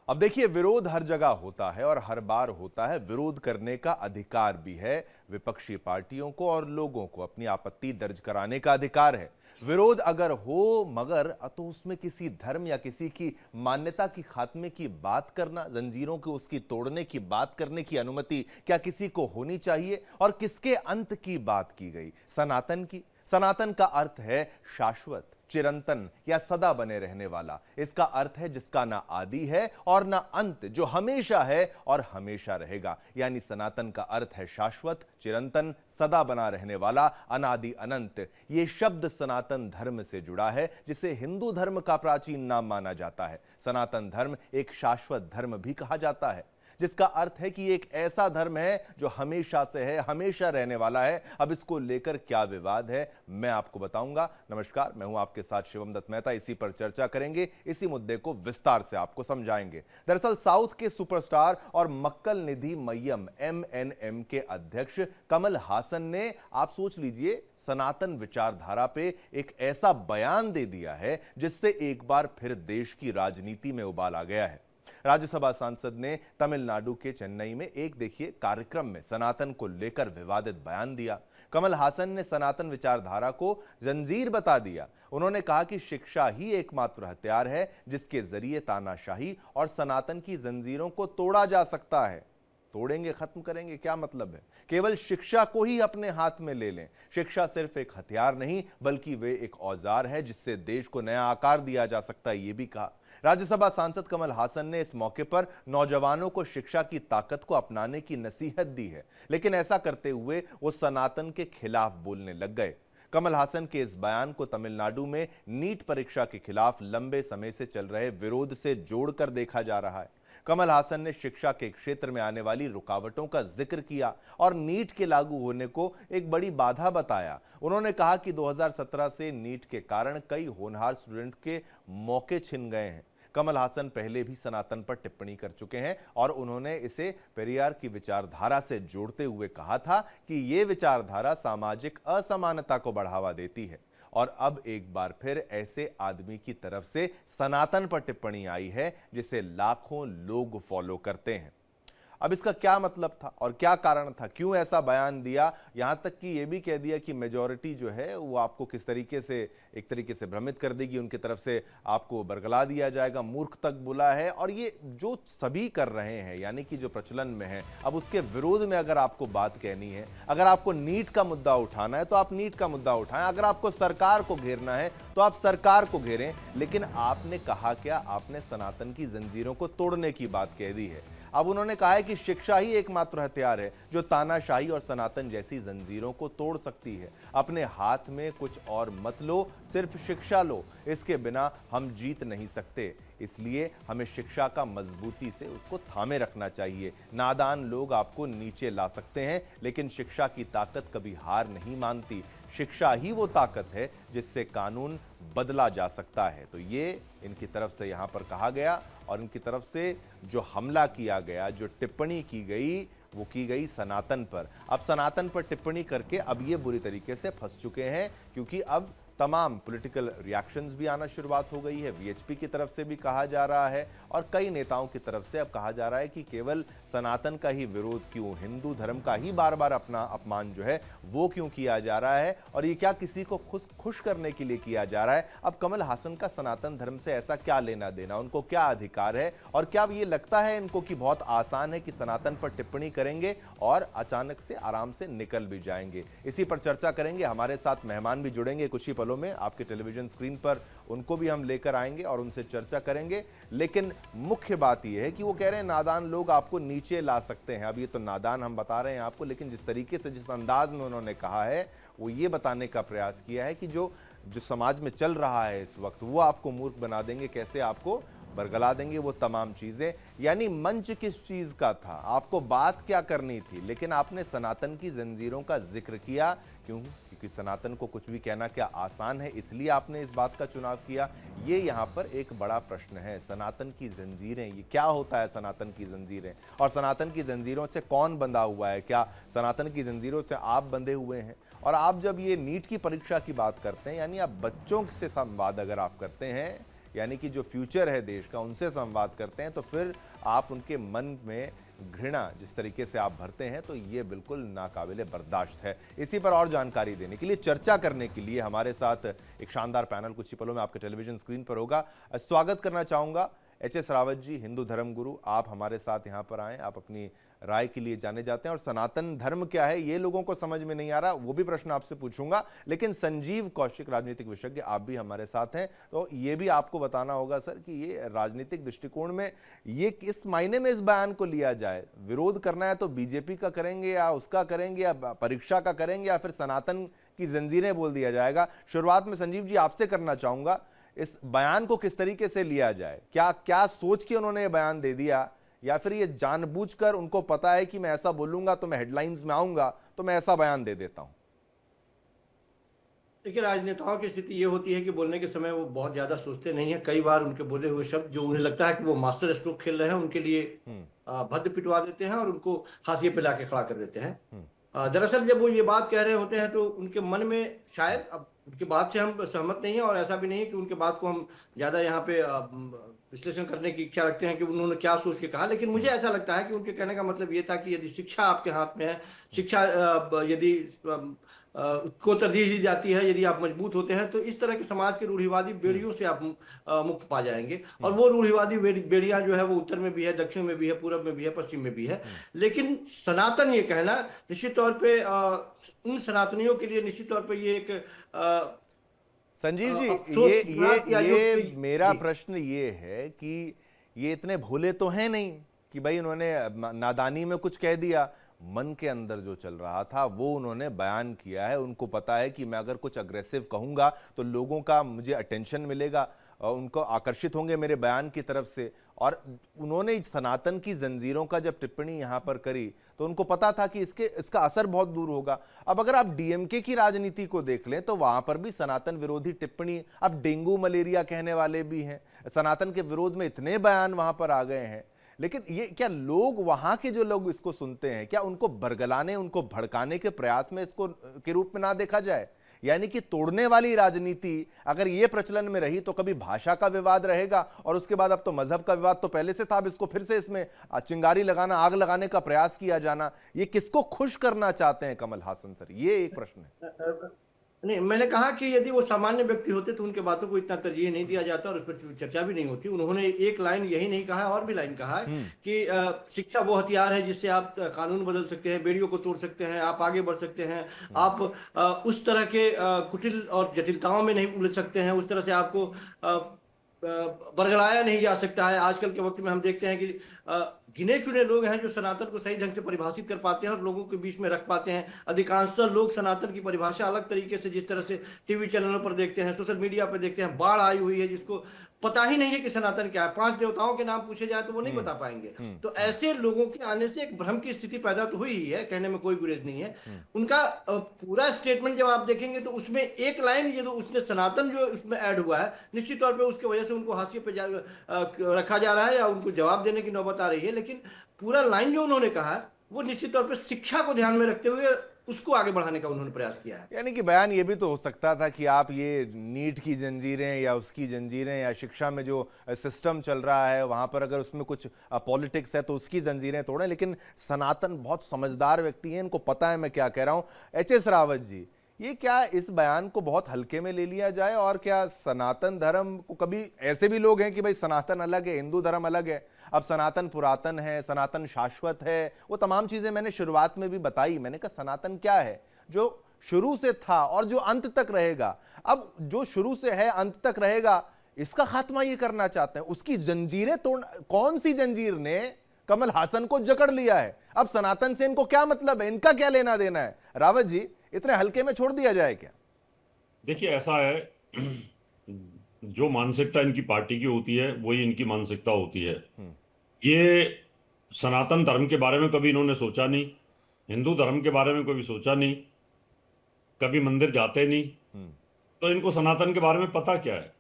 अब देखिए, विरोध हर जगह होता है और हर बार होता है। विरोध करने का अधिकार भी है विपक्षी पार्टियों को और लोगों को अपनी आपत्ति दर्ज कराने का अधिकार है। विरोध अगर हो मगर तो उसमें किसी धर्म या किसी की मान्यता की खात्मे की बात करना, जंजीरों को उसकी तोड़ने की बात करने की अनुमति क्या किसी को होनी चाहिए? और किसके अंत की बात की गई? सनातन की। सनातन का अर्थ है शाश्वत, चिरंतन या सदा बने रहने वाला। इसका अर्थ है जिसका ना आदि है और ना अंत, जो हमेशा है और हमेशा रहेगा। यानी सनातन का अर्थ है शाश्वत, चिरंतन, सदा बना रहने वाला, अनादि अनंत। ये शब्द सनातन धर्म से जुड़ा है, जिसे हिंदू धर्म का प्राचीन नाम माना जाता है। सनातन धर्म एक शाश्वत धर्म भी कहा जाता है, जिसका अर्थ है कि एक ऐसा धर्म है जो हमेशा से है, हमेशा रहने वाला है। अब इसको लेकर क्या विवाद है, मैं आपको बताऊंगा। नमस्कार, मैं हूं आपके साथ शिवम दत्त मेहता। इसी पर चर्चा करेंगे, इसी मुद्दे को विस्तार से आपको समझाएंगे। दरअसल साउथ के सुपरस्टार और मक्कल निधि मय्यम MNM के अध्यक्ष कमल हासन ने, आप सोच लीजिए, सनातन विचारधारा पे एक ऐसा बयान दे दिया है जिससे एक बार फिर देश की राजनीति में उबाल आ गया है। राज्यसभा सांसद ने तमिलनाडु के चेन्नई में एक कार्यक्रम में सनातन को लेकर विवादित बयान दिया। कमल हासन ने सनातन विचारधारा को जंजीर बता दिया। उन्होंने कहा कि शिक्षा ही एकमात्र हथियार है जिसके जरिए तानाशाही और सनातन की जंजीरों को तोड़ा जा सकता है। तोड़ेंगे, खत्म करेंगे, क्या मतलब है? केवल शिक्षा को ही अपने हाथ में ले लें। शिक्षा सिर्फ एक हथियार नहीं बल्कि वे एक औजार है जिससे देश को नया आकार दिया जा सकता है, ये भी कहा। राज्यसभा सांसद कमल हासन ने इस मौके पर नौजवानों को शिक्षा की ताकत को अपनाने की नसीहत दी है, लेकिन ऐसा करते हुए वो सनातन के खिलाफ बोलने लग गए। कमल हासन के इस बयान को तमिलनाडु में नीट परीक्षा के खिलाफ लंबे समय से चल रहे विरोध से जोड़कर देखा जा रहा है। कमल हासन ने शिक्षा के क्षेत्र में आने वाली रुकावटों का जिक्र किया और नीट के लागू होने को एक बड़ी बाधा बताया। उन्होंने कहा कि 2017 से नीट के कारण कई होनहार स्टूडेंट के मौके छिन गए हैं। कमल हासन पहले भी सनातन पर टिप्पणी कर चुके हैं और उन्होंने इसे पेरियार की विचारधारा से जोड़ते हुए कहा था कि यह विचारधारा सामाजिक असमानता को बढ़ावा देती है। और अब एक बार फिर ऐसे आदमी की तरफ से सनातन पर टिप्पणी आई है जिसे लाखों लोग फॉलो करते हैं। अब इसका क्या मतलब था और क्या कारण था, क्यों ऐसा बयान दिया? यहां तक कि यह भी कह दिया कि मेजॉरिटी जो है वो आपको किस तरीके से, एक तरीके से भ्रमित कर देगी, उनकी तरफ से आपको बरगला दिया जाएगा, मूर्ख तक बोला है। और ये जो सभी कर रहे हैं, यानी कि जो प्रचलन में है, अब उसके विरोध में अगर आपको बात कहनी है, अगर आपको नीट का मुद्दा उठाना है तो आप नीट का मुद्दा उठाएं, अगर आपको सरकार को घेरना है तो आप सरकार को घेरें। लेकिन आपने कहा क्या? आपने सनातन की जंजीरों को तोड़ने की बात कह दी है। अब उन्होंने कहा है कि शिक्षा ही एकमात्र हथियार है जो तानाशाही और सनातन जैसी जंजीरों को तोड़ सकती है। अपने हाथ में कुछ और मत लो, सिर्फ शिक्षा लो, इसके बिना हम जीत नहीं सकते। इसलिए हमें शिक्षा का मजबूती से उसको थामे रखना चाहिए। नादान लोग आपको नीचे ला सकते हैं, लेकिन शिक्षा की ताकत कभी हार नहीं मानती। शिक्षा ही वो ताकत है जिससे कानून बदला जा सकता है। तो ये इनकी तरफ से यहाँ पर कहा गया और इनकी तरफ से जो हमला किया गया, जो टिप्पणी की गई, वो की गई सनातन पर। अब सनातन पर टिप्पणी करके अब ये बुरी तरीके से फंस चुके हैं, क्योंकि अब तमाम पॉलिटिकल रिएक्शंस भी आना शुरुआत हो गई है। वीएचपी की तरफ से भी कहा जा रहा है और कई नेताओं की तरफ से अब कहा जा रहा है कि केवल सनातन का ही विरोध क्यों, हिंदू धर्म का ही बार बार अपना अपमान जो है वो क्यों किया जा रहा है, और ये क्या किसी को खुश करने के लिए किया जा रहा है? अब कमल हासन का सनातन धर्म से ऐसा क्या लेना देना, उनको क्या अधिकार है? और क्या अब ये लगता है इनको कि बहुत आसान है कि सनातन पर टिप्पणी करेंगे और अचानक से आराम से निकल भी जाएंगे? इसी पर चर्चा करेंगे। हमारे साथ मेहमान भी जुड़ेंगे कुछ ही में आपके टेलीविजन स्क्रीन पर, उनको भी हम लेकर आएंगे और उनसे चर्चा करेंगे। लेकिन मुख्य बात यह है कि वो कह रहे हैं नादान लोग आपको नीचे ला सकते हैं। अब ये तो नादान हम बता रहे हैं आपको, लेकिन जिस तरीके से, जिस अंदाज में उन्होंने कहा है, वो ये बताने का प्रयास किया है कि जो समाज में चल रहा है इस वक्त, वो आपको मूर्ख बना देंगे, कैसे आपको बरगला देंगे, वो तमाम चीजें। यानी मंच किस चीज का था, आपको बात क्या करनी थी, लेकिन आपने सनातन की जंजीरों का जिक्र किया। क्यों? क्योंकि सनातन को कुछ भी कहना क्या आसान है, इसलिए आपने इस बात का चुनाव किया। ये यहाँ पर एक बड़ा प्रश्न है। सनातन की जंजीरें, ये क्या होता है सनातन की जंजीरें? और सनातन की जंजीरों से कौन बंधा हुआ है? क्या सनातन की जंजीरों से आप बंधे हुए हैं? और आप जब ये नीट की परीक्षा की बात करते हैं, यानी आप बच्चों से संवाद अगर आप करते हैं, यानी कि जो फ्यूचर है देश का, उनसे संवाद करते हैं, तो फिर आप उनके मन में घृणा जिस तरीके से आप भरते हैं, तो ये बिल्कुल नाकाबिले बर्दाश्त है। इसी पर और जानकारी देने के लिए, चर्चा करने के लिए हमारे साथ एक शानदार पैनल कुछ ही पलों में आपके टेलीविजन स्क्रीन पर होगा। स्वागत करना चाहूंगा एच.एस. रावत जी, हिंदू धर्म गुरु, आप हमारे साथ यहाँ पर आए। आप अपनी राय के लिए जाने जाते हैं और सनातन धर्म क्या है ये लोगों को समझ में नहीं आ रहा, वो भी प्रश्न आपसे पूछूंगा। लेकिन संजीव कौशिक, राजनीतिक विशेषज्ञ, आप भी हमारे साथ हैं, तो ये भी आपको बताना होगा सर कि ये राजनीतिक दृष्टिकोण में ये किस मायने में इस बयान को लिया जाए। विरोध करना है तो बीजेपी का करेंगे या उसका करेंगे या परीक्षा का करेंगे या फिर सनातन की जंजीरें बोल दिया जाएगा। शुरुआत में संजीव जी आपसे करना चाहूंगा, इस बयान को किस तरीके से लिया जाए? क्या क्या सोच के उन्होंने ये बयान दे दिया, या फिर ये जानबूझकर उनको पता है कि मैं ऐसा बोलूंगा तो मैं हेडलाइंस में आऊंगा, तो मैं ऐसा बयान दे देता हूं? देखिए, राजनेताओं की स्थिति ये होती है कि बोलने के समय वो बहुत ज्यादा सोचते नहीं है। कई बार उनके बोले हुए शब्द जो उन्हें लगता है कि वो मास्टर स्ट्रोक खेल रहे हैं, उनके लिए भद्द पिटवा देते हैं और उनको हाशिए पे लाके खड़ा कर देते हैं। दरअसल जब वो ये बात कह रहे होते हैं तो उनके मन में शायद, अब उनकी बात से हम सहमत नहीं है और ऐसा भी नहीं है कि उनके बात को हम ज्यादा यहाँ पे विश्लेषण करने की इच्छा रखते हैं कि उन्होंने क्या सोच के कहा, लेकिन मुझे ऐसा लगता है कि उनके कहने का मतलब ये था कि यदि शिक्षा आपके हाथ में है, शिक्षा यदि को तरजीह दी जाती है, यदि आप मजबूत होते हैं, तो इस तरह के समाज के रूढ़िवादी बेड़ियों से आप मुक्त पा जाएंगे। और वो रूढ़िवादी बेड़ियां जो है वो उत्तर में भी है, दक्षिण में भी है, पूरब में भी है, पश्चिम में भी है। लेकिन सनातन ये कहना निश्चित तौर पे उन सनातनियों के लिए निश्चित तौर पे ये एक संजीव जी, अफसोस ये मेरा प्रश्न ये है कि ये इतने भोले तो हैं नहीं कि भाई उन्होंने नादानी में कुछ कह दिया। मन के अंदर जो चल रहा था वो उन्होंने बयान किया है। उनको पता है कि मैं अगर कुछ अग्रेसिव कहूंगा तो लोगों का मुझे अटेंशन मिलेगा, उनको आकर्षित होंगे मेरे बयान की तरफ से। और उन्होंने सनातन की जंजीरों का जब टिप्पणी यहां पर करी तो उनको पता था कि इसका असर बहुत दूर होगा। अब अगर आप डीएमके की राजनीति को देख लें तो वहां पर भी सनातन विरोधी टिप्पणी, अब डेंगू मलेरिया कहने वाले भी हैं, सनातन के विरोध में इतने बयान वहां पर आ गए हैं। लेकिन ये क्या लोग, वहां के जो लोग इसको सुनते हैं, क्या उनको बरगलाने, उनको भड़काने के प्रयास में इसको के रूप में ना देखा जाए? यानी कि तोड़ने वाली राजनीति अगर ये प्रचलन में रही तो कभी भाषा का विवाद रहेगा और उसके बाद अब तो मजहब का विवाद तो पहले से था, अब इसको फिर से इसमें चिंगारी लगाना, आग लगाने का प्रयास किया जाना, ये किसको खुश करना चाहते हैं कमल हासन सर? ये एक प्रश्न है। नहीं, मैंने कहा कि यदि वो सामान्य व्यक्ति होते तो उनके बातों को इतना तरजीह नहीं दिया जाता और उस पर चर्चा भी नहीं होती। उन्होंने एक लाइन यही नहीं कहा है, और भी लाइन कहा है कि शिक्षा वो हथियार है जिससे आप कानून बदल सकते हैं, बेड़ियों को तोड़ सकते हैं, आप आगे बढ़ सकते हैं, आप उस तरह के कुटिल और जटिलताओं में नहीं उलझ सकते हैं, उस तरह से आपको बरगलाया नहीं जा सकता है। आजकल के वक्त में हम देखते हैं कि गिने चुने लोग हैं जो सनातन को सही ढंग से परिभाषित कर पाते हैं और लोगों के बीच में रख पाते हैं। अधिकांश लोग सनातन की परिभाषा अलग तरीके से, जिस तरह से टीवी चैनलों पर देखते हैं, सोशल मीडिया पर देखते हैं, बाढ़ आई हुई है जिसको पता ही नहीं है कि सनातन क्या है। 5 देवताओं के नाम पूछे जाए तो वो नहीं बता पाएंगे। तो ऐसे लोगों के आने से एक भ्रम की स्थिति पैदा तो हुई ही है, कहने में कोई गुरेज नहीं है। उनका पूरा स्टेटमेंट जब आप देखेंगे तो उसमें एक लाइन ये जो उसने सनातन जो उसमें ऐड हुआ है, निश्चित तौर पे उसकी वजह से उनको हाशिए पे रखा जा रहा है या उनको जवाब देने की नौबत आ रही है। लेकिन पूरा लाइन जो उन्होंने कहा है वो निश्चित तौर पे शिक्षा को ध्यान में रखते हुए उसको आगे बढ़ाने का उन्होंने प्रयास किया है। यानी कि बयान ये भी तो हो सकता था कि आप ये नीट की जंजीरें या उसकी जंजीरें या शिक्षा में जो सिस्टम चल रहा है वहां पर अगर उसमें कुछ पॉलिटिक्स है तो उसकी जंजीरें तोड़ें। लेकिन सनातन बहुत समझदार व्यक्ति हैं, इनको पता है मैं क्या कह रहा हूं। एच.एस. रावत जी, ये क्या इस बयान को बहुत हल्के में ले लिया जाए? और क्या सनातन धर्म को, कभी ऐसे भी लोग हैं कि भाई सनातन अलग है, हिंदू धर्म अलग है, अब सनातन पुरातन है, सनातन शाश्वत है, वो तमाम चीजें मैंने शुरुआत में भी बताई। मैंने कहा सनातन क्या है? जो शुरू से था और जो अंत तक रहेगा। अब जो शुरू से है अंत तक रहेगा, इसका खात्मा ये करना चाहते हैं, उसकी जंजीरें तोड़। कौन सी जंजीर ने कमल हासन को जकड़ लिया है? अब सनातन से इनको क्या मतलब है, इनका क्या लेना देना है? रावत जी, इतने हल्के में छोड़ दिया जाए क्या? देखिए, ऐसा है, जो मानसिकता इनकी पार्टी की होती है वही इनकी मानसिकता होती है। ये सनातन धर्म के बारे में कभी इन्होंने सोचा नहीं, हिंदू धर्म के बारे में कभी सोचा नहीं, कभी मंदिर जाते नहीं, तो इनको सनातन के बारे में पता क्या है?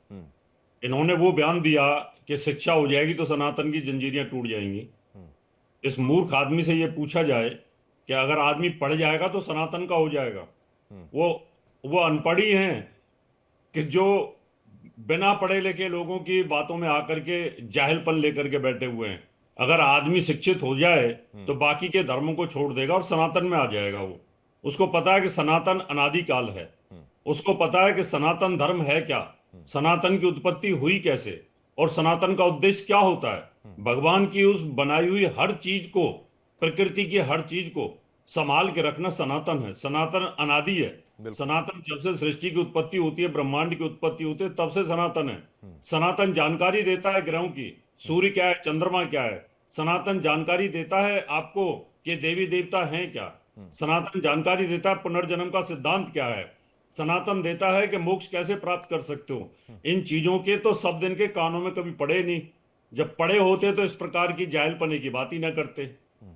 इन्होंने वो बयान दिया कि शिक्षा हो जाएगी तो सनातन की जंजीरें टूट जाएंगी। इस मूर्ख आदमी से ये पूछा जाए कि अगर आदमी पढ़ जाएगा तो सनातन का हो जाएगा, वो अनपढ़ ही हैं कि जो बिना पढ़े लिखे लोगों की बातों में आकर के जाहिलपन लेकर के बैठे हुए हैं। अगर आदमी शिक्षित हो जाए तो बाकी के धर्मों को छोड़ देगा और सनातन में आ जाएगा। वो उसको पता है कि सनातन अनादिकाल है, उसको पता है कि सनातन धर्म है क्या, सनातन की उत्पत्ति हुई कैसे, और सनातन का उद्देश्य क्या होता है। भगवान की उस बनाई हुई हर चीज को, प्रकृति की हर चीज को संभाल के रखना सनातन है। सनातन अनादि है। सनातन जब से सृष्टि की उत्पत्ति होती है, ब्रह्मांड की उत्पत्ति होती है, तब से सनातन है। सनातन जानकारी देता है ग्रहों की, सूर्य क्या है, चंद्रमा क्या है। सनातन जानकारी देता है आपको कि देवी देवता हैं क्या। सनातन जानकारी देता है पुनर्जन्म का सिद्धांत क्या है। सनातन देता है कि मोक्ष कैसे प्राप्त कर सकते हो। इन चीजों के तो शब्द इनके कानों में कभी पड़े नहीं। जब पड़े होते तो इस प्रकार की जाहिलपने की बात ही ना करते।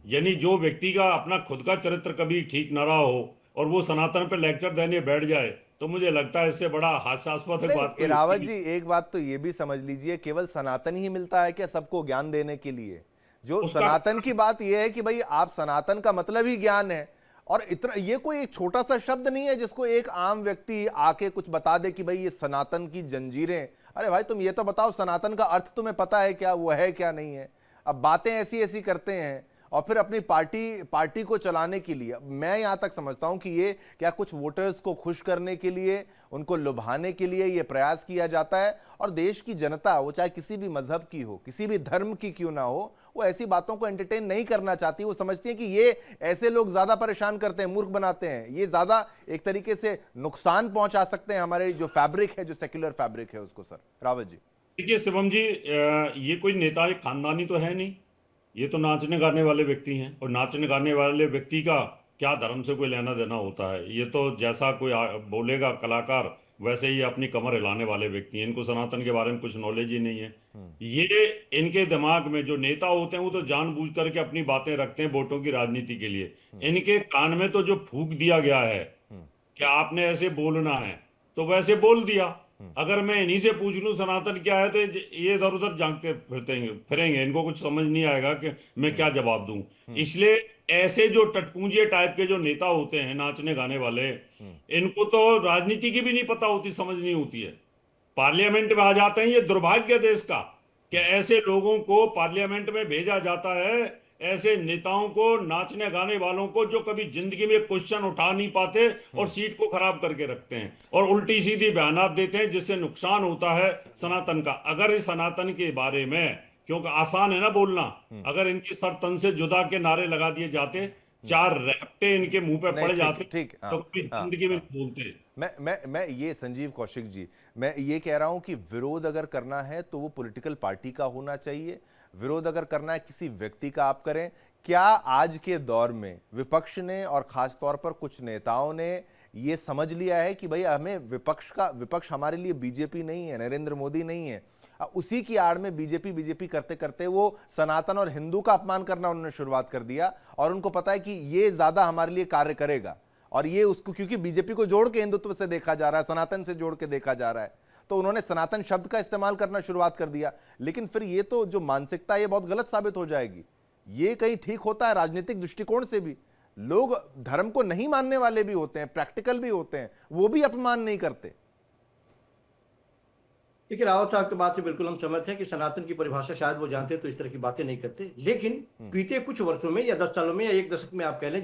यानी जो व्यक्ति का अपना खुद का चरित्र कभी ठीक न रहा हो और वो सनातन पे लेक्चर देने बैठ जाए, तो मुझे लगता है इससे बड़ा हास्यास्पद बात नहीं रावत जी, एक बात तो ये भी समझ लीजिए, केवल सनातन ही मिलता है क्या सबको ज्ञान देने के लिए? जो सनातन की बात यह है कि भाई आप सनातन का मतलब ही ज्ञान है, और इतना ये कोई एक छोटा सा शब्द नहीं है जिसको एक आम व्यक्ति आके कुछ बता दे कि भाई ये सनातन की जंजीरें। अरे भाई तुम ये तो बताओ सनातन का अर्थ तुम्हें पता है क्या, वो है क्या नहीं है? अब बातें ऐसी ऐसी करते हैं और फिर अपनी पार्टी को चलाने के लिए, मैं यहां तक समझता हूं कि ये क्या कुछ वोटर्स को खुश करने के लिए, उनको लुभाने के लिए ये प्रयास किया जाता है। और देश की जनता, वो चाहे किसी भी मजहब की हो, किसी भी धर्म की क्यों ना हो, वो ऐसी बातों को एंटरटेन नहीं करना चाहती। वो समझती है कि ये ऐसे लोग ज्यादा परेशान करते हैं, मूर्ख बनाते हैं, ये ज्यादा एक तरीके से नुकसान पहुंचा सकते हैं हमारे जो फैब्रिक है, जो सेक्युलर फैब्रिक है उसको। सर रावत जी देखिए शिवम जी, ये कोई नेता एक खानदानी तो है नहीं। ये तो नाचने गाने वाले व्यक्ति हैं, और नाचने गाने वाले व्यक्ति का क्या धर्म से कोई लेना देना होता है। ये तो जैसा कोई बोलेगा कलाकार, वैसे ही अपनी कमर हिलाने वाले व्यक्ति हैं। इनको सनातन के बारे में कुछ नॉलेज ही नहीं है। ये इनके दिमाग में जो नेता होते हैं वो तो जानबूझ करके अपनी बातें रखते हैं वोटों की राजनीति के लिए। इनके कान में तो जो फूंक दिया गया है कि आपने ऐसे बोलना है, तो वैसे बोल दिया। अगर मैं इन्हीं से पूछ लूं सनातन क्या है, तो ये इधर उधर झांकते फिरेंगे। इनको कुछ समझ नहीं आएगा कि मैं क्या जवाब दूं। इसलिए ऐसे जो टटपूंजे टाइप के जो नेता होते हैं, नाचने गाने वाले, इनको तो राजनीति की भी नहीं पता होती, समझ नहीं होती है। पार्लियामेंट में आ जाते हैं। ये दुर्भाग्य देश का कि ऐसे लोगों को पार्लियामेंट में भेजा जाता है, ऐसे नेताओं को, नाचने गाने वालों को, जो कभी जिंदगी में क्वेश्चन उठा नहीं पाते और सीट को खराब करके रखते हैं और उल्टी सीधी बयानात देते हैं, जिससे नुकसान होता है सनातन का। अगर इस सनातन के बारे में, क्योंकि आसान है ना बोलना, अगर इनकी सर तन से जुदा के नारे लगा दिए जाते, चार रैप्टे इनके मुंह पे पड़ जाते, ठीक, तो कभी जिंदगी में नहीं बोलते। मैं ये संजीव कौशिक जी, मैं ये कह रहा हूं कि विरोध अगर करना है तो वो पॉलिटिकल पार्टी का होना चाहिए। विरोध अगर करना है किसी व्यक्ति का, आप करें। क्या आज के दौर में विपक्ष ने और खास तौर पर कुछ नेताओं ने ये समझ लिया है कि भाई हमें विपक्ष हमारे लिए बीजेपी नहीं है, नरेंद्र मोदी नहीं है? उसी की आड़ में बीजेपी करते करते वो सनातन और हिंदू का अपमान करना उन्होंने शुरुआत कर दिया, और उनको पता है कि ये ज्यादा हमारे लिए कार्य करेगा। और ये उसको, क्योंकि बीजेपी को जोड़ के हिंदुत्व से देखा जा रहा है, सनातन से जोड़ के देखा जा रहा है, तो उन्होंने सनातन शब्द का इस्तेमाल करना शुरुआत कर दिया। लेकिन फिर ये तो जो मानसिकता है ये बहुत गलत साबित हो जाएगी। ये कहीं ठीक होता है राजनीतिक दृष्टिकोण से भी? लोग धर्म को नहीं मानने वाले भी होते हैं, प्रैक्टिकल भी होते हैं, वो भी अपमान नहीं करते। देखिए रावत साहब की बात से बिल्कुल हम सहमत हैं कि सनातन की परिभाषा शायद वो जानते तो इस तरह की बातें नहीं करते। लेकिन बीते कुछ वर्षों में या 10 सालों में या एक दशक में आप कह लें,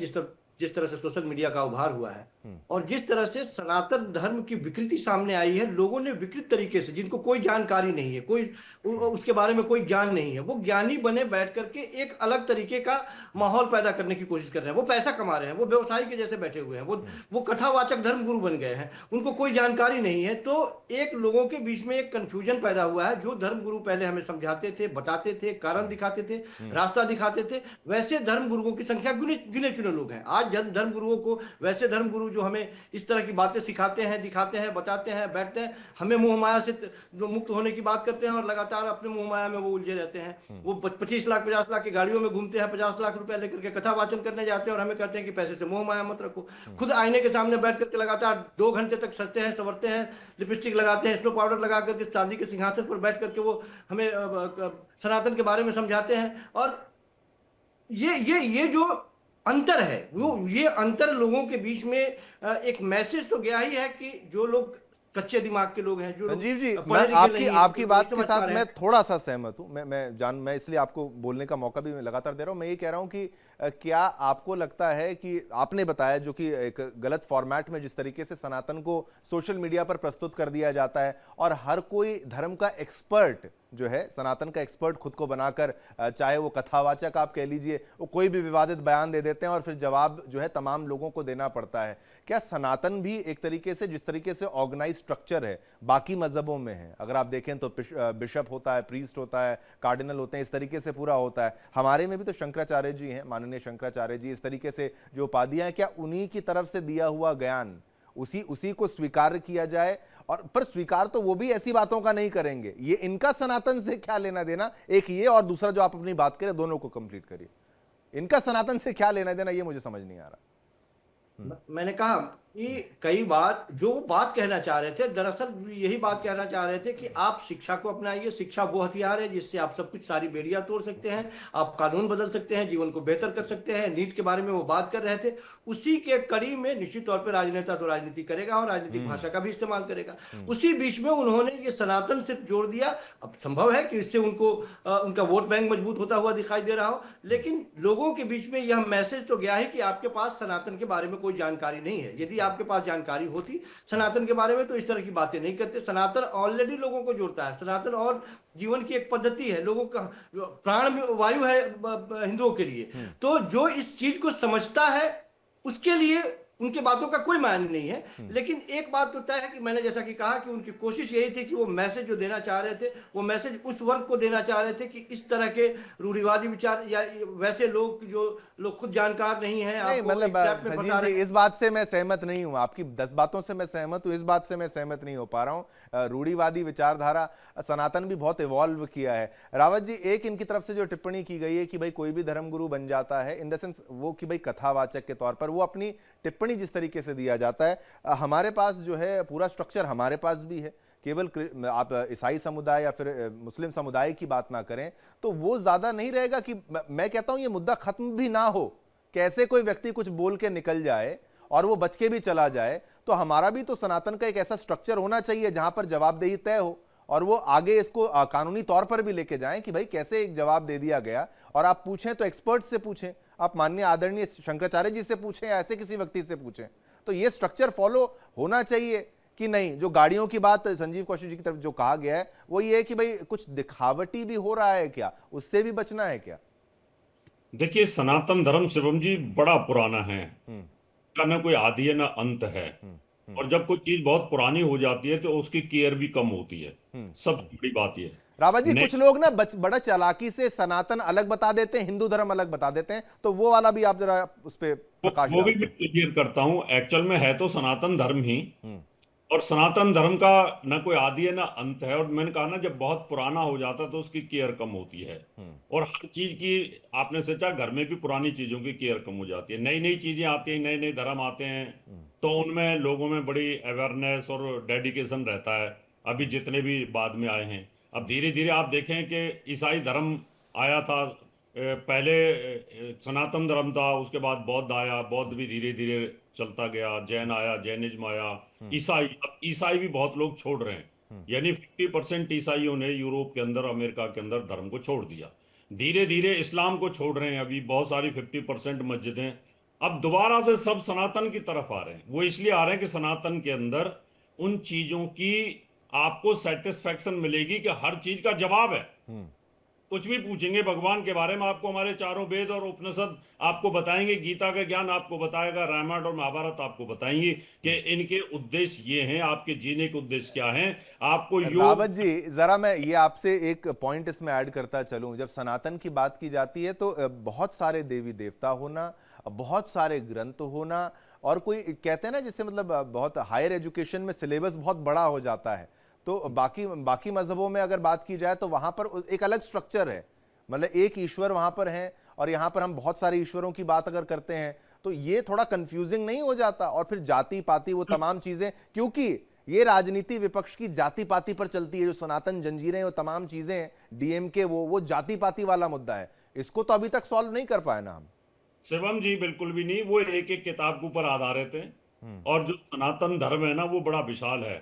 जिस तरह से सोशल मीडिया का उभार हुआ है और जिस तरह से सनातन धर्म की विकृति सामने आई है, लोगों ने विकृत तरीके से, जिनको कोई जानकारी नहीं है, कोई उसके बारे में कोई ज्ञान नहीं है, वो ज्ञानी बने बैठ करके एक अलग तरीके का माहौल पैदा करने की कोशिश कर रहे हैं। वो पैसा कमा रहे हैं, वो व्यवसायी के जैसे बैठे हुए हैं, वो कथावाचक धर्म गुरु बन गए हैं, उनको कोई जानकारी नहीं है। तो एक लोगों के बीच में एक कंफ्यूजन पैदा हुआ है। जो धर्म गुरु पहले हमें समझाते थे, बताते थे, कारण दिखाते थे, रास्ता दिखाते थे, वैसे धर्म गुरुओं की संख्या गिने चुने लोग हैं। आज धर्म गुरुओं को, वैसे धर्म गुरु जो हमें इस तरह की बातें सिखाते हैं, दिखाते हैं, बताते हैं, बैठते हैं, हमें मोह माया से मुक्त होने की बात करते हैं और लगातार अपने मोह माया में वो उलझे रहते हैं। वो 25 लाख 50 लाख की गाड़ियों में घूमते हैं, 50 लाख रुपया लेकर के कथा वाचन करने जाते हैं और हमें कहते हैं कि पैसे से मोह माया मत रखो। खुद आईने के सामने बैठ करके लगातार 2 घंटे तक सजते हैं, संवरते हैं, लिपस्टिक लगाते हैं, स्नो पाउडर लगा करके चांदी के सिंहासन पर बैठ करके वो हमें सनातन के बारे में समझाते हैं। और ये जो अंतर है, वो ये अंतर लोगों के बीच में एक मैसेज तो गया ही है कि जो लोग कच्चे दिमाग के लोग हैं, जो लोग संजीव जी, पढ़े मैं लिखे आपकी नहीं हैं, आपकी जो बात नहीं के समझ पा साथ रहे मैं हैं। थोड़ा सा सहमत हूं। मैं इसलिए आपको बोलने का मौका भी मैं लगातार दे रहा हूं। मैं ये कह रहा हूं कि क्या आपको लगता है कि आपने बताया जो कि एक गलत फॉर्मेट में जिस तरीके से सनातन को सोशल मीडिया पर प्रस्तुत कर दिया जाता है और हर कोई धर्म का एक्सपर्ट जो है, सनातन का एक्सपर्ट खुद को बनाकर, चाहे वो कथावाचक आप कह लीजिए, वो कोई भी विवादित बयान दे देते हैं और फिर जवाब जो है तमाम लोगों को देना पड़ता है। क्या सनातन भी एक तरीके से, जिस तरीके से ऑर्गेनाइज स्ट्रक्चर है बाकी मजहबों में है, अगर आप देखें तो बिशप होता है, प्रीस्ट होता है, कार्डिनल होते हैं, इस तरीके से पूरा होता है। हमारे में भी तो शंकराचार्य जी हैं, माननीय शंकराचार्य जी, इस तरीके से जो उपाधियां हैं, क्या उन्हीं की तरफ से दिया हुआ ज्ञान उसी उसी को स्वीकार किया जाए? और पर स्वीकार तो वो भी ऐसी बातों का नहीं करेंगे। ये इनका सनातन से क्या लेना देना, एक ये और दूसरा जो आप अपनी बात करें, दोनों को कंप्लीट करिए। इनका सनातन से क्या लेना देना, ये मुझे समझ नहीं आ रहा। मैंने कहा कि कई बार जो बात कहना चाह रहे थे, दरअसल यही बात कहना चाह रहे थे कि आप शिक्षा को अपनाइए। शिक्षा वो हथियार है जिससे आप सब कुछ, सारी बेड़ियां तोड़ सकते हैं, आप कानून बदल सकते हैं, जीवन को बेहतर कर सकते हैं। नीट के बारे में वो बात कर रहे थे। उसी के कड़ी में निश्चित तौर पर राजनेता तो राजनीति करेगा और राजनीतिक भाषा का भी इस्तेमाल करेगा। उसी बीच में उन्होंने ये सनातन सिर्फ जोड़ दिया। अब संभव है कि इससे उनको उनका वोट बैंक मजबूत होता हुआ दिखाई दे रहा हो, लेकिन लोगों के बीच में यह मैसेज तो गया है कि आपके पास सनातन के बारे में कोई जानकारी नहीं है। यदि आपके पास जानकारी होती सनातन के बारे में तो इस तरह की बातें नहीं करते। सनातन ऑलरेडी लोगों को जोड़ता है। सनातन और जीवन की एक पद्धति है, लोगों का प्राण वायु है हिंदुओं के लिए। तो जो इस चीज को समझता है उसके लिए उनकी बातों का कोई मायने नहीं है। लेकिन एक बात तो तय है कि मैंने जैसा कि कहा कि उनकी कोशिश यही थी कि वो मैसेज जो देना चाह रहे थे, वो मैसेज उस वर्ग को देना चाह रहे थे कि इस तरह के रूढ़िवादी विचार या वैसे लोग जो लोग खुद जानकार नहीं है, नहीं, आपको मतलब एक ट्रैप में फंसा संजीव रहे जी, हैं। इस बात से मैं सहमत नहीं हूं। आपकी 10 बातों से मैं सहमत हूं, इस बात से मैं सहमत नहीं हो पा रहा हूं। रूढ़िवादी विचारधारा सनातन भी बहुत इवॉल्व किया है। रावत जी, एक इनकी तरफ से जो टिप्पणी की गई है कि भाई कोई भी धर्मगुरु बन जाता है, इन द सेंस वो कि भाई कथावाचक के तौर पर वो अपनी टिप्पणी जिस तरीके से दिया जाता है, हमारे पास जो है पूरा स्ट्रक्चर हमारे पास भी है। केवल आप ईसाई समुदाय या फिर मुस्लिम समुदाय की बात ना करें तो वो ज्यादा नहीं रहेगा कि मैं कहता हूं ये मुद्दा खत्म भी ना हो, कैसे कोई व्यक्ति कुछ बोल के निकल जाए और वो बच के भी चला जाए, तो हमारा भी तो सनातन का एक ऐसा स्ट्रक्चर होना चाहिए जहां पर जवाबदेही तय हो और वो आगे इसको कानूनी तौर पर भी लेके जाएं कि भाई कैसे एक जवाब दे दिया गया। और आप पूछें तो एक्सपर्ट से पूछें, आप माननीय आदरणीय शंकराचार्य जी से पूछें या ऐसे किसी व्यक्ति से पूछें। तो ये स्ट्रक्चर फॉलो होना चाहिए कि नहीं। जो गाड़ियों की बात संजीव कौशिक जी की तरफ जो कहा गया है वो ये है कि भाई कुछ दिखावटी भी हो रहा है क्या, उससे भी बचना है क्या? देखिए, सनातन धर्म शिवम जी बड़ा पुराना है, का ना कोई आदि है ना अंत है। और जब कोई चीज बहुत पुरानी हो जाती है तो उसकी केयर भी कम होती है। सबसे बड़ी बात ये रावत जी, कुछ लोग ना बड़ा चालाकी से सनातन अलग बता देते हैं, हिंदू धर्म अलग बता देते हैं, तो वो वाला भी आप जरा उस पर प्रकाश वो भी डालते मैं हैं। क्लियर करता हूं। एक्चुअल में है तो सनातन धर्म ही, और सनातन धर्म का ना कोई आदि है ना अंत है। और मैंने कहा ना, जब बहुत पुराना हो जाता है तो उसकी केयर कम होती है। और हर चीज की, आपने सोचा, घर में भी पुरानी चीजों की केयर कम हो जाती है। नई नई चीजें आती हैं, नए नए धर्म आते हैं, तो उनमें लोगों में बड़ी अवेयरनेस और डेडिकेशन रहता है। अभी जितने भी बाद में आए हैं, अब धीरे धीरे आप देखें कि ईसाई धर्म आया था, पहले सनातन धर्म था, उसके बाद बौद्ध आया, बौद्ध भी धीरे धीरे चलता गया, जैन आया, जैनिज्म आया, ईसाई। अब ईसाई भी बहुत लोग छोड़ रहे हैं, यानी 50% ईसाइयों ने यूरोप के अंदर, अमेरिका के अंदर धर्म को छोड़ दिया। धीरे धीरे इस्लाम को छोड़ रहे हैं, अभी बहुत सारी 50% मस्जिदें। अब दोबारा से सब सनातन की तरफ आ रहे हैं। वो इसलिए आ रहे हैं कि सनातन के अंदर उन चीजों की आपको सेटिस्फेक्शन मिलेगी कि हर चीज का जवाब है। कुछ भी पूछेंगे भगवान के बारे में, आपको हमारे चारों वेद और उपनिषद आपको बताएंगे, गीता का ज्ञान आपको बताएगा, रामायण और महाभारत आपको बताएंगे कि इनके उद्देश्य ये हैं, आपके जीने के उद्देश्य क्या हैं। आपको योग। रावत जी, जरा मैं ये आपसे एक पॉइंट इसमें ऐड करता चलूं। जब सनातन की बात की जाती है तो बहुत सारे देवी देवता होना, बहुत सारे ग्रंथ होना, और कोई कहते हैं ना जिससे मतलब बहुत हायर एजुकेशन में सिलेबस बहुत बड़ा हो जाता है। तो बाकी मजहबों में अगर बात की जाए तो वहां पर एक अलग स्ट्रक्चर है, मतलब एक ईश्वर वहां पर है और यहां पर हम बहुत सारे ईश्वरों की बात अगर करते हैं तो ये थोड़ा कंफ्यूजिंग नहीं हो जाता? और फिर जाति पाति वो तमाम चीजें, क्योंकि ये राजनीति विपक्ष की जाति पाति पर चलती है, जो सनातन जंजीरें वो तमाम चीजें डीएमके वो जाति पाति वाला मुद्दा है, इसको तो अभी तक सॉल्व नहीं कर पाए ना हम। शिवम जी बिल्कुल भी नहीं, वो एक एक किताब के ऊपर आधारित है। और जो सनातन धर्म है ना, वो बड़ा विशाल है।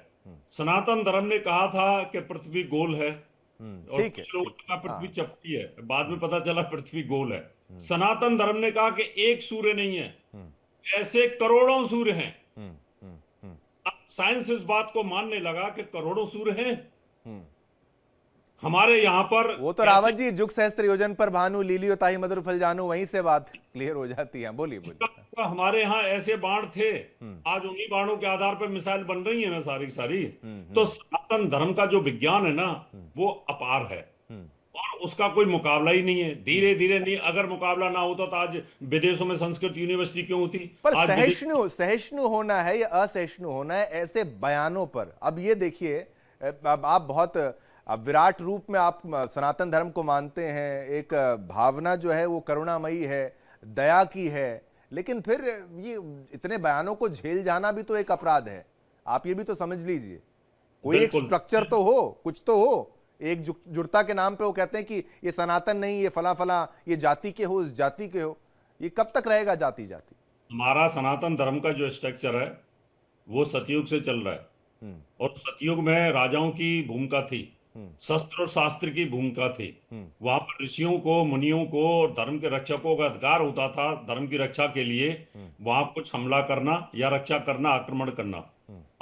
सनातन धर्म ने कहा था कि पृथ्वी गोल है, और ठीक है, कुछ लोगों ठीक, ने कहा पृथ्वी हाँ, चपटी है, बाद में पता चला पृथ्वी गोल है। सनातन धर्म ने कहा कि एक सूर्य नहीं है, ऐसे करोड़ों सूर्य हैं। हम्म, हम्म, हम्म, अब साइंस इस बात को मानने लगा कि करोड़ों सूर्य हैं। हमारे यहाँ पर वो तो कैसे रावत जी जुग सहस्त्र योजन पर भानु लीलियो ताहि मधुर फल जानू, वहीं से बात क्लियर हो जाती है। बोलिए बोलिए। हमारे यहाँ ऐसे बाण थे, आज उन्हीं बाणों के आधार पर मिसाइल बन रही है ना सारी सारी। तो सनातन धर्म का जो विज्ञान है ना, वो अपार है, और उसका कोई मुकाबला ही नहीं है। धीरे धीरे नहीं, अगर मुकाबला ना होता तो आज विदेशों में संस्कृत यूनिवर्सिटी क्यों होती? पर आज सहिष्णु होना है या असहिष्णु होना है ऐसे बयानों पर? अब ये देखिए, अब आप बहुत विराट रूप में आप सनातन धर्म को मानते हैं, एक भावना जो है वो करुणामयी है, दया की है, लेकिन फिर ये इतने बयानों को झेल जाना भी तो एक अपराध है। आप ये भी तो समझ लीजिए, कोई एक बिल्कुल। स्ट्रक्चर तो हो, कुछ तो हो, एक जुड़ता के नाम पे वो कहते हैं कि ये सनातन नहीं, ये फला फला, ये जाति के हो, इस जाति के हो। ये कब तक रहेगा जाति जाति? हमारा सनातन धर्म का जो स्ट्रक्चर है वो सतयुग से चल रहा है, और सतयुग में राजाओं की भूमिका थी, शस्त्र और शास्त्र की भूमिका थी। वहां पर ऋषियों को, मुनियों को और धर्म के रक्षकों का अधिकार होता था धर्म की रक्षा के लिए वहां कुछ हमला करना या रक्षा करना, आक्रमण करना।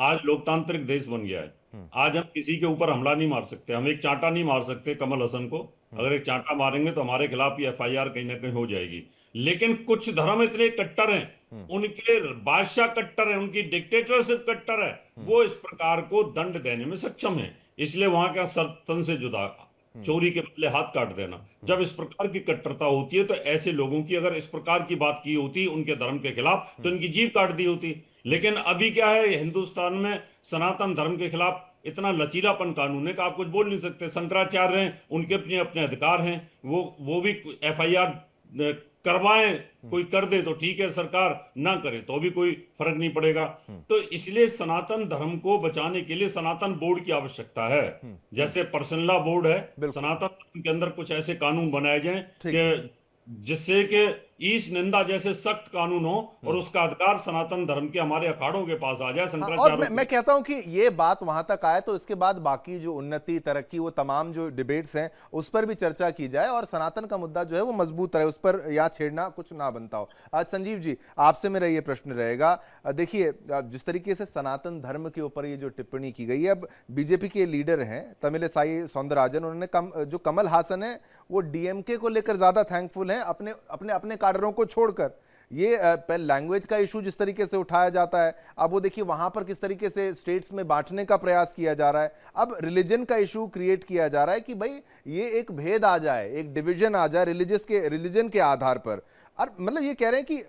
आज लोकतांत्रिक देश बन गया है, आज हम किसी के ऊपर हमला नहीं मार सकते, हम एक चांटा नहीं मार सकते कमल हसन को। अगर एक चांटा मारेंगे तो हमारे खिलाफ ही FIR कहीं ना कहीं हो जाएगी। लेकिन कुछ धर्म इतने कट्टर हैं, उनके बादशाह कट्टर हैं, उनकी डिक्टेटरशिप कट्टर है, वो इस प्रकार को दंड देने में सक्षम है। इसलिए वहां का सर तन से जुदा, चोरी के बदले हाथ काट देना। जब इस प्रकार की कट्टरता होती है तो ऐसे लोगों की अगर इस प्रकार की बात की होती उनके धर्म के खिलाफ तो इनकी जीभ काट दी होती। लेकिन अभी क्या है, हिंदुस्तान में सनातन धर्म के खिलाफ इतना लचीलापन कानून है कि आप कुछ बोल नहीं सकते। शंकराचार्य हैं, उनके अपने अपने अधिकार हैं, वो भी FIR करवाएं, कोई कर दे तो ठीक है, सरकार ना करे तो भी कोई फर्क नहीं पड़ेगा। तो इसलिए सनातन धर्म को बचाने के लिए सनातन बोर्ड की आवश्यकता है। जैसे पर्सनल लॉ बोर्ड है, सनातन धर्म के अंदर कुछ ऐसे कानून बनाए जाएं कि जिससे कि ईश निंदा जैसे सख्त कानून हो और उसका अधिकार सनातन धर्म के हमारे अखाड़ों के पास आ जाए। और शंकराचार्य मैं कहता हूं कि ये बात वहां तक आए तो इसके बाद बाकी जो उन्नति, तरक्की, वो तमाम जो डिबेट्स हैं उस पर भी चर्चा की जाए और सनातन का मुद्दा जो है वो मजबूत रहे, उस पर या छेड़ना कुछ ना बनता हो। आज संजीव जी, आपसे मेरा ये प्रश्न रहेगा, देखिए जिस तरीके से सनातन धर्म के ऊपर ये जो टिप्पणी की गई है, अब बीजेपी के लीडर हैं तमिलिसाई सौंदरराजन, उन्होंने जो कमल हासन है वो DMK को लेकर ज्यादा थैंकफुल हैं अपने अपने अपने काडरों को छोड़कर। ये पहले लैंग्वेज का इशू जिस तरीके से उठाया जाता है, अब वो देखिए वहां पर किस तरीके से स्टेट्स में बांटने का प्रयास किया जा रहा है। अब रिलीजन का इशू क्रिएट किया जा रहा है कि भाई ये एक भेद आ जाए, एक डिवीजन आ जाए रिलीजन के आधार पर। और मतलब ये कह रहे हैं कि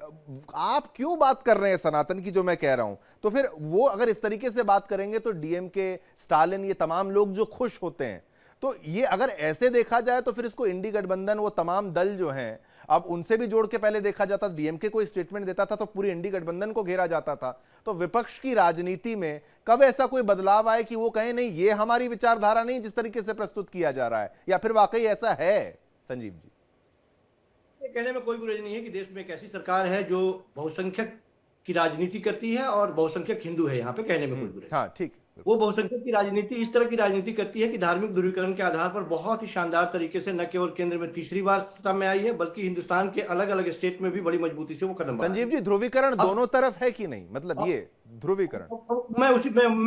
आप क्यों बात कर रहे हैं सनातन की, जो मैं कह रहा हूं, तो फिर वो अगर इस तरीके से बात करेंगे तो DMK, स्टालिन, ये तमाम लोग जो खुश होते हैं, तो ये अगर ऐसे देखा जाए तो फिर इसको इंडी गठबंधन, वो तमाम दल जो हैं, अब उनसे भी जोड़ के पहले देखा जाता, DMK कोई स्टेटमेंट देता था तो पूरी इंडी गठबंधन को घेरा जाता था। तो विपक्ष की राजनीति में कब ऐसा कोई बदलाव आए कि वो कहे नहीं ये हमारी विचारधारा नहीं जिस तरीके से प्रस्तुत किया जा रहा है, या फिर वाकई ऐसा है? संजीव जी, ये कहने में कोई गुरेज नहीं है कि देश में एक ऐसी सरकार है जो बहुसंख्यक की राजनीति करती है और बहुसंख्यक हिंदू है, यहाँ पे कहने में कोई गुरेज। हाँ ठीक, वो बहुसंख्यक की राजनीति इस तरह की राजनीति करती है कि धार्मिक ध्रुवीकरण के आधार पर बहुत ही शानदार तरीके से न केवल केंद्र में तीसरी बार सत्ता में आई है, बल्कि हिंदुस्तान के अलग अलग स्टेट में भी बड़ी मजबूती से वो कदम बढ़ा। संजीव जी, ध्रुवीकरण दोनों तरफ है कि नहीं? मतलब ये ध्रुवीकरण, मैं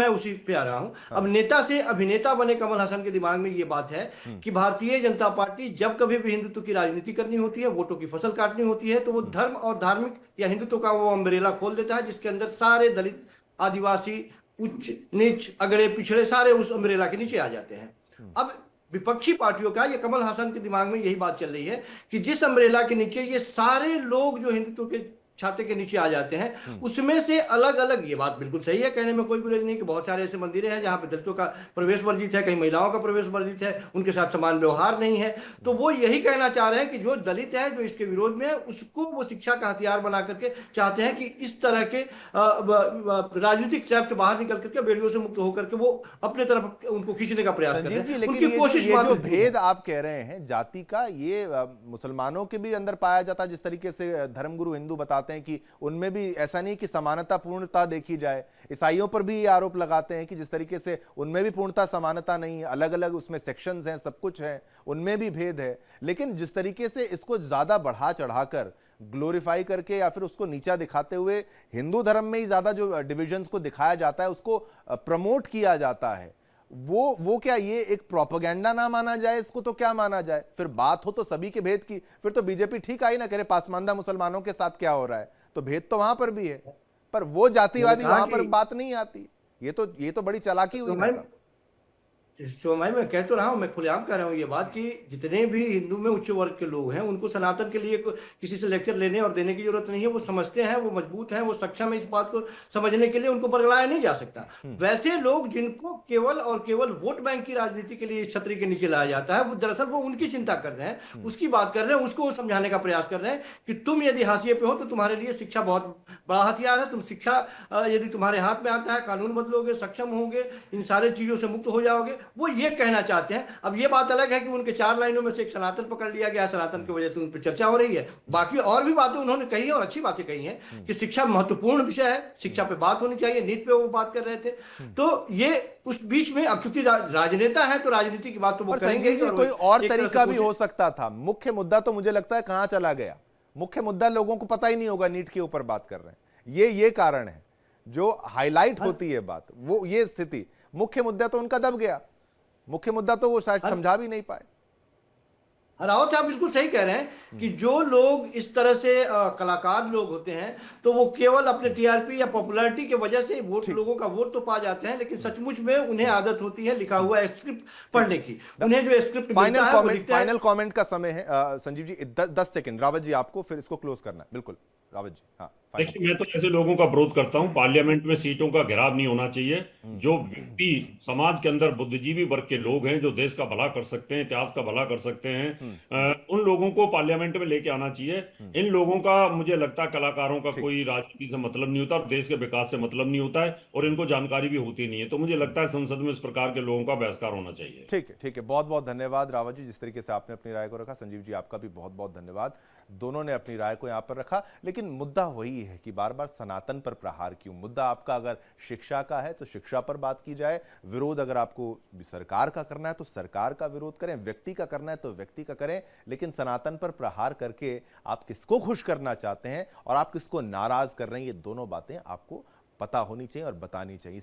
उसी पे आ रहा हूं। अब नेता से अभिनेता बने कमल हसन के दिमाग में ये बात है कि भारतीय जनता पार्टी जब कभी भी हिंदुत्व की राजनीति करनी होती है, वोटों की फसल काटनी होती है, तो वो धर्म और धार्मिक या हिंदुत्व का वो अम्ब्रेला खोल देता है, जिसके अंदर सारे दलित, आदिवासी, उच्च नीच, अगड़े पिछड़े सारे उस अम्ब्रेला के नीचे आ जाते हैं। अब विपक्षी पार्टियों का, ये कमल हासन के दिमाग में यही बात चल रही है कि जिस अम्ब्रेला के नीचे ये सारे लोग जो हिंदुत्व के छाते के नीचे आ जाते हैं, उसमें से अलग अलग, ये बात बिल्कुल सही है, कहने में कोई गुरेज नहीं कि बहुत सारे ऐसे मंदिर हैं जहां पे दलितों का प्रवेश वर्जित है, कहीं महिलाओं का प्रवेश वर्जित है, उनके साथ समान व्यवहार नहीं है। तो वो यही कहना चाह रहे हैं कि जो दलित है, जो इसके विरोध में है, उसको वो शिक्षा का हथियार बना करके चाहते हैं कि इस तरह के राजनीतिक ट्रैप से बाहर निकल करके, बेड़ियों से मुक्त होकर के वो अपने तरफ उनको खींचने का प्रयास कर रहे हैं। उनकी कोशिश, जो भेद आप कह रहे हैं जाति का, ये मुसलमानों के भी अंदर पाया जाता है, जिस तरीके से धर्मगुरु हिंदू बताते लगाते हैं कि उनमें भी ऐसा नहीं कि समानता पूर्णता देखी जाए। ईसाइयों पर भी ये आरोप लगाते हैं कि जिस तरीके से उनमें भी पूर्णता समानता नहीं है, अलग अलग उसमें सेक्शंस हैं, सब कुछ है, उनमें भी भेद है। लेकिन जिस तरीके से इसको ज्यादा बढ़ा चढ़ाकर ग्लोरीफाई करके या फिर उसको नीचा दिखाते हुए हिंदू धर्म में ही ज्यादा जो डिविजन्स को दिखाया जाता है, उसको प्रमोट किया जाता है, वो क्या ये एक प्रोपेगेंडा ना माना जाए? इसको तो क्या माना जाए? फिर बात हो तो सभी के भेद की, फिर तो बीजेपी ठीक आई ना करे पासमानदा मुसलमानों के साथ क्या हो रहा है, तो भेद तो वहां पर भी है, पर वो जातिवादी वहां पर बात नहीं आती। ये तो बड़ी चालाकी हुई ना साहब। भाई मैं कह तो रहा हूँ, मैं खुलेआम कह रहा हूँ ये बात कि जितने भी हिंदू में उच्च वर्ग के लोग हैं उनको सनातन के लिए किसी से लेक्चर लेने और देने की जरूरत नहीं है। वो समझते हैं, वो मजबूत हैं, वो सक्षम है इस बात को समझने के लिए, उनको बरगलाया नहीं जा सकता। वैसे लोग जिनको केवल और केवल वोट बैंक की राजनीति के लिए छतरी के नीचे लाया जाता है, वो दरअसल वो उनकी चिंता कर रहे हैं, उसकी बात कर रहे हैं, उसको समझाने का प्रयास कर रहे हैं कि तुम यदि हाशिए पे हो तो तुम्हारे लिए शिक्षा बहुत बड़ा हथियार है। तुम शिक्षा यदि तुम्हारे हाथ में आता है, कानून बदलोगे, सक्षम होंगे, इन सारे चीजों से मुक्त हो जाओगे, वो ये कहना चाहते हैं। अब ये बात अलग है कि उनके 4 लाइनों में से एक सनातन पकड़ लिया गया, सनातन की वजह से उन पर चर्चा हो रही है। बाकी और भी बातें उन्होंने कही है और अच्छी बातें कही हैं कि शिक्षा महत्वपूर्ण विषय है, शिक्षा पे बात होनी चाहिए, नीति पे वो बात कर रहे थे। तो ये उस बीच में अब चूंकि राजनेता है तो राजनीति की बात तो वो करेंगे ही। कोई और तरीका भी हो सकता था। मुख्य मुद्दा तो मुझे लगता है कहां चला गया, मुख्य मुद्दा लोगों को पता ही नहीं होगा, नीट के ऊपर बात कर रहे हैं, ये कारण है जो हाईलाइट होती है बात, वो ये स्थिति। मुख्य मुद्दा तो उनका दब गया, मुख्य मुद्दा तो वो शायद समझा भी नहीं पाए। रावत साहब बिल्कुल सही कह रहे हैं कि जो लोग इस तरह से कलाकार लोग होते हैं तो वो केवल अपने टीआरपी या पॉपुलैरिटी की वजह से वोट, लोगों का वोट तो पा जाते हैं, लेकिन सचमुच में उन्हें आदत होती है लिखा हुआ स्क्रिप्ट पढ़ने की। उन्हें जो स्क्रिप्ट मिलता है वो लिखते हैं। फाइनल कमेंट का समय है संजीव जी, 10 सेकंड। रावत जी आपको फिर इसको क्लोज करना है। बिल्कुल रावत जी। हाँ, देखिए, मैं तो ऐसे लोगों का विरोध करता हूं। पार्लियामेंट में सीटों का घेराव नहीं होना चाहिए। जो व्यक्ति समाज के अंदर बुद्धिजीवी वर्ग के लोग हैं, जो देश का भला कर सकते हैं, इतिहास का भला कर सकते हैं, उन लोगों को पार्लियामेंट में लेके आना चाहिए। इन लोगों का मुझे लगता है कलाकारों का कोई राजनीति से मतलब नहीं होता, देश के विकास से मतलब नहीं होता है, और इनको जानकारी भी होती नहीं है। तो मुझे लगता है संसद में इस प्रकार के लोगों का बहिष्कार होना चाहिए। ठीक है, बहुत बहुत धन्यवाद रावत जी, जिस तरीके से आपने अपनी राय को रखा। संजीव जी आपका भी बहुत बहुत धन्यवाद, दोनों ने अपनी राय को यहां पर रखा। लेकिन मुद्दा वही है कि बार बार सनातन पर प्रहार क्यों? मुद्दा आपका अगर शिक्षा का है तो शिक्षा पर बात की जाए, विरोध अगर आपको सरकार का करना है तो सरकार का विरोध करें, व्यक्ति का करना है तो व्यक्ति का करें, लेकिन सनातन पर प्रहार करके आप किसको खुश करना चाहते हैं और आप किसको नाराज कर रहे हैं, ये दोनों बातें आपको पता होनी चाहिए और बतानी चाहिए।